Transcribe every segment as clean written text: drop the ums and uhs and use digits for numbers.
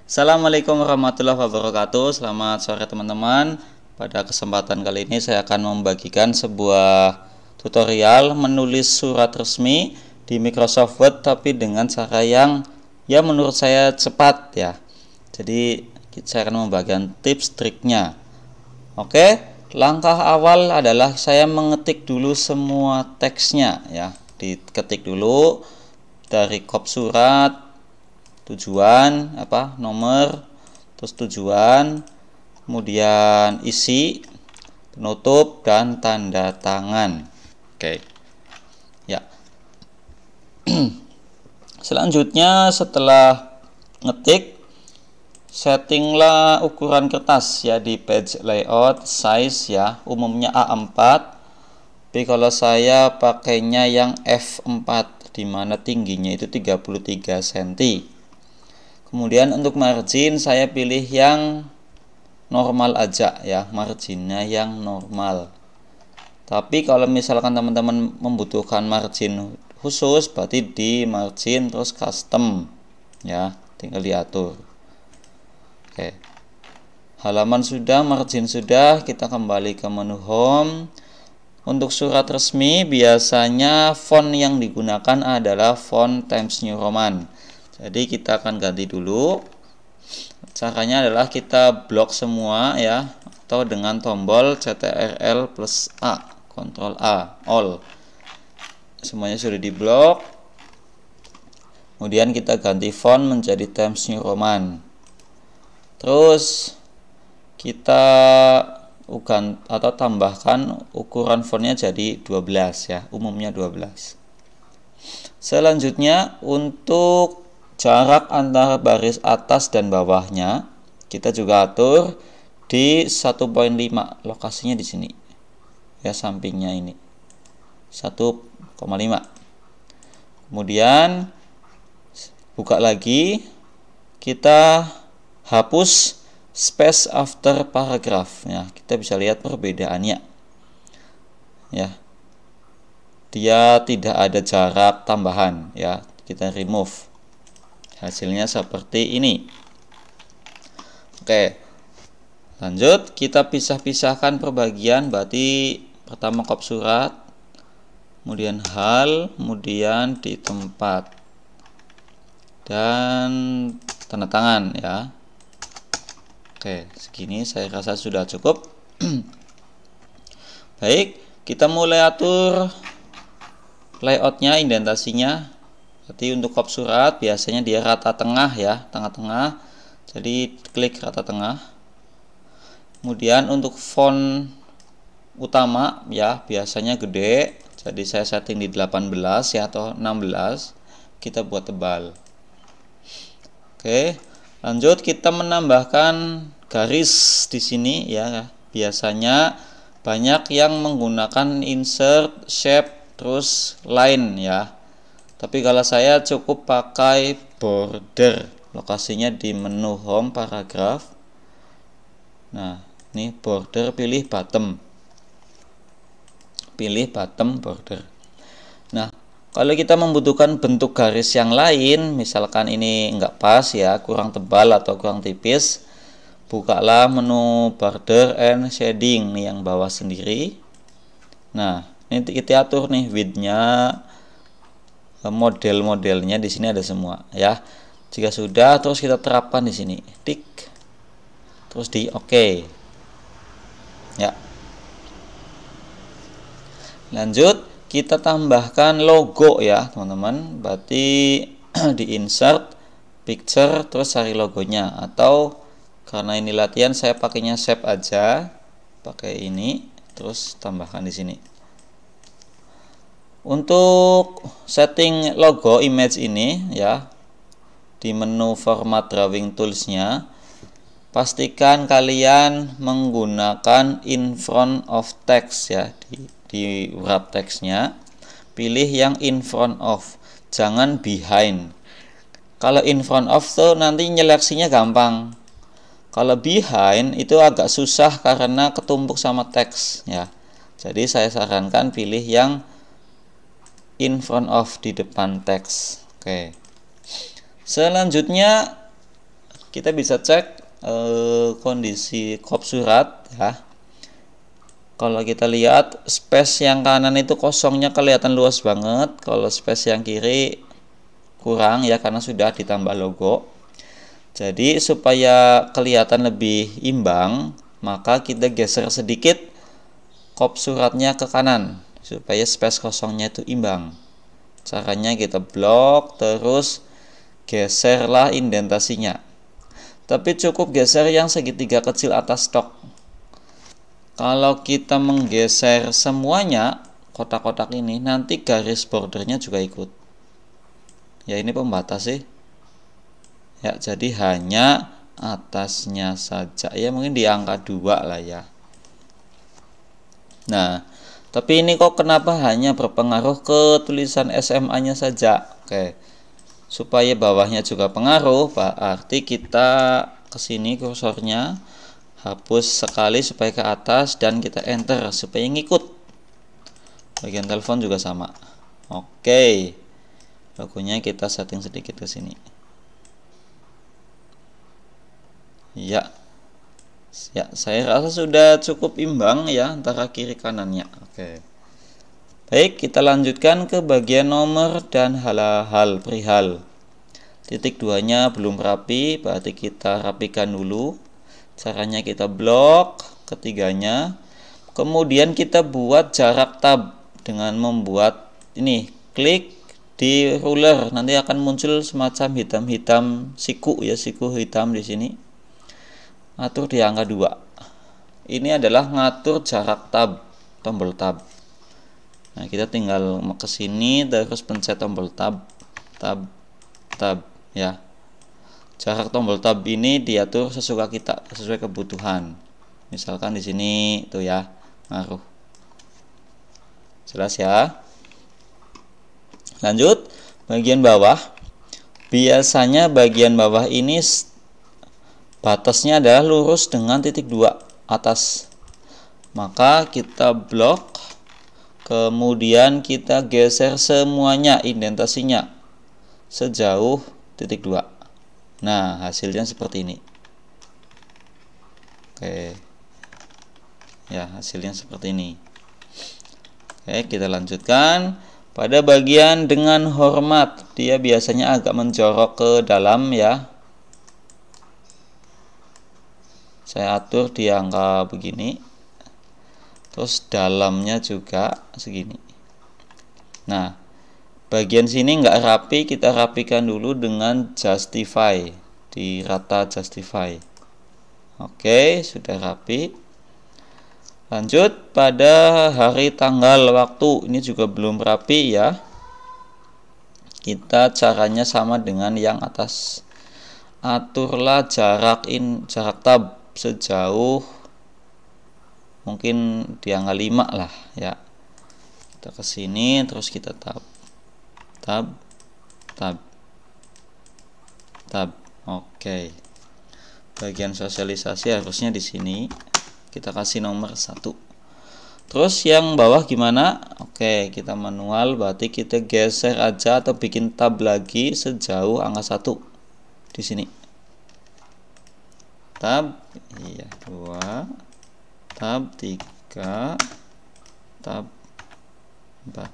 Assalamualaikum warahmatullahi wabarakatuh. Selamat sore teman-teman. Pada kesempatan kali ini saya akan membagikan sebuah tutorial menulis surat resmi di Microsoft Word, tapi dengan cara yang menurut saya cepat ya. Jadi saya akan membagikan tips triknya. Oke, langkah awal adalah saya mengetik dulu semua teksnya ya. Diketik dulu dari kop surat, tujuan nomor, terus tujuan, kemudian isi, penutup, dan tanda tangan. Oke ya. Selanjutnya setelah ngetik, settinglah ukuran kertas ya di page layout size ya, umumnya A4, tapi kalau saya pakainya yang F4 dimana tingginya itu 33 cm. Kemudian untuk margin saya pilih yang normal aja ya, marginnya yang normal. Tapi kalau misalkan teman-teman membutuhkan margin khusus, berarti di margin terus custom ya, tinggal diatur. Oke. Halaman sudah, margin sudah, kita kembali ke menu home. Untuk surat resmi biasanya font yang digunakan adalah font Times New Roman. Jadi kita akan ganti dulu. Caranya adalah kita blok semua ya, atau dengan tombol Ctrl+A, Ctrl A, all. Semuanya sudah diblok. Kemudian kita ganti font menjadi Times New Roman. Terus kita atau tambahkan ukuran fontnya jadi 12 ya, umumnya 12. Selanjutnya untuk jarak antara baris atas dan bawahnya kita juga atur di 1.5, lokasinya di sini ya, sampingnya ini 1,5. Kemudian buka lagi, kita hapus space after paragraph ya, kita bisa lihat perbedaannya ya, dia tidak ada jarak tambahan ya, kita remove. Hasilnya seperti ini. Oke, lanjut kita pisah-pisahkan perbagian, berarti pertama kop surat, kemudian hal, kemudian di tempat, dan tanda tangan ya. Oke, segini saya rasa sudah cukup. Baik, kita mulai atur layoutnya, indentasinya. Jadi untuk kop surat biasanya dia rata tengah ya, tengah-tengah. Jadi klik rata tengah. Kemudian untuk font utama ya, biasanya gede. Jadi saya setting di 18 ya, atau 16. Kita buat tebal. Oke, lanjut kita menambahkan garis di sini ya. Biasanya banyak yang menggunakan insert, shape, terus line ya. Tapi kalau saya cukup pakai border, lokasinya di menu home paragraph. Nah, ini border, pilih bottom border. Nah, kalau kita membutuhkan bentuk garis yang lain, misalkan ini enggak pas ya, kurang tebal atau kurang tipis, bukalah menu border and shading nih yang bawah sendiri. Nah, ini kita atur nih width-nya, model-modelnya di sini ada semua ya. Jika sudah, terus kita terapkan di sini, tik, terus di oke ya. Lanjut kita tambahkan logo ya teman-teman, berarti di insert picture, terus cari logonya, atau karena ini latihan saya pakainya shape aja, pakai ini, terus tambahkan di sini. Untuk setting logo image ini ya, di menu format drawing toolsnya, pastikan kalian menggunakan in front of text ya, di wrap teksnya pilih yang in front of, jangan behind. Kalau in front of tuh nanti nyeleksinya gampang, kalau behind itu agak susah karena ketumpuk sama teks ya. Jadi saya sarankan pilih yang in front of, di depan teks. Oke. Selanjutnya kita bisa cek kondisi kop surat ya. Kalau kita lihat space yang kanan itu kosongnya kelihatan luas banget, kalau space yang kiri kurang ya karena sudah ditambah logo. Jadi supaya kelihatan lebih imbang, maka kita geser sedikit kop suratnya ke kanan supaya space kosongnya itu imbang. Caranya kita blok terus geserlah indentasinya. Tapi cukup geser yang segitiga kecil atas stok. Kalau kita menggeser semuanya kotak-kotak ini, nanti garis bordernya juga ikut. Ya ini pembatas sih. Ya jadi hanya atasnya saja. Ya mungkin di angka 2 lah ya. Nah, tapi ini kok kenapa hanya berpengaruh ke tulisan SMA-nya saja? Oke. Supaya bawahnya juga pengaruh, berarti kita kesini kursornya hapus sekali supaya ke atas dan kita enter supaya ngikut. Bagian telepon juga sama. Oke. Logonya kita setting sedikit ke sini. Ya. Ya, saya rasa sudah cukup imbang ya antara kiri kanannya. Oke. Baik, kita lanjutkan ke bagian nomor dan hal-hal perihal. Titik 2-nya belum rapi, berarti kita rapikan dulu. Caranya kita blok ketiganya. Kemudian kita buat jarak tab dengan membuat ini, klik di ruler. Nanti akan muncul semacam hitam-hitam siku ya, siku hitam di sini. Atur di angka 2. Ini adalah ngatur jarak tab, tombol tab. Nah, kita tinggal ke sini terus pencet tombol tab, tab, tab ya. Jarak tombol tab ini diatur sesuka kita, sesuai kebutuhan. Misalkan di sini tuh ya, ngaruh. Jelas ya. Lanjut, bagian bawah. Biasanya bagian bawah ini batasnya adalah lurus dengan titik 2 atas. Maka kita blok, kemudian kita geser semuanya indentasinya sejauh titik 2. Nah, hasilnya seperti ini. Oke. Ya, hasilnya seperti ini. Oke, kita lanjutkan. Pada bagian dengan hormat, dia biasanya agak menjorok ke dalam ya. Saya atur di angka begini. Terus dalamnya juga segini. Nah, bagian sini nggak rapi, kita rapikan dulu dengan justify, di rata justify. Oke, sudah rapi. Lanjut pada hari, tanggal, waktu, ini juga belum rapi ya. Kita caranya sama dengan yang atas. Aturlah jarak tab sejauh mungkin di angka 5 lah ya. Kita ke sini terus kita tab. Tab, tab, tab. Oke. Bagian sosialisasi harusnya di sini. Kita kasih nomor 1. Terus yang bawah gimana? Oke, kita manual, berarti kita geser aja atau bikin tab lagi sejauh angka 1 di sini. Tab, iya 2, tab 3, tab 4.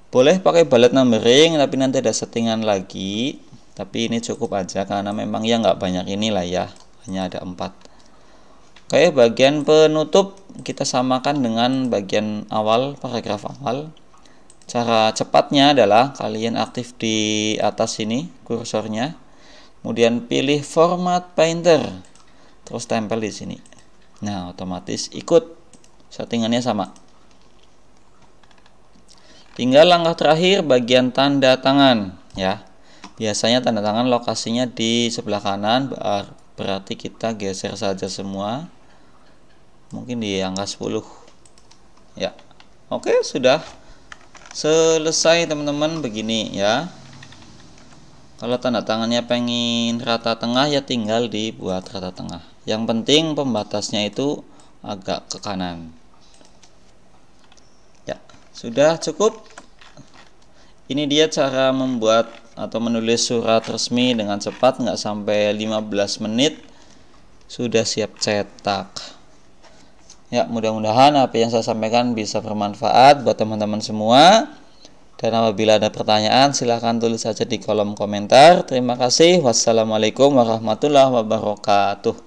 Boleh pakai bullet numbering, tapi nanti ada settingan lagi. Tapi ini cukup aja karena memang ya nggak banyak inilah ya, hanya ada 4. Oke, bagian penutup kita samakan dengan bagian awal, paragraf awal. Cara cepatnya adalah kalian aktif di atas sini kursornya, kemudian pilih format painter, terus tempel di sini. Nah, otomatis ikut settingannya sama. Tinggal langkah terakhir bagian tanda tangan ya. Biasanya tanda tangan lokasinya di sebelah kanan, berarti kita geser saja semua. Mungkin di angka 10. Ya. Oke, sudah selesai teman-teman, begini ya. Kalau tanda tangannya pengen rata tengah ya tinggal dibuat rata tengah. Yang penting pembatasnya itu agak ke kanan. Ya, sudah cukup. Ini dia cara membuat atau menulis surat resmi dengan cepat, nggak sampai 15 menit sudah siap cetak. Ya, mudah-mudahan apa yang saya sampaikan bisa bermanfaat buat teman-teman semua. Dan apabila ada pertanyaan silahkan tulis saja di kolom komentar. Terima kasih. Wassalamualaikum warahmatullahi wabarakatuh.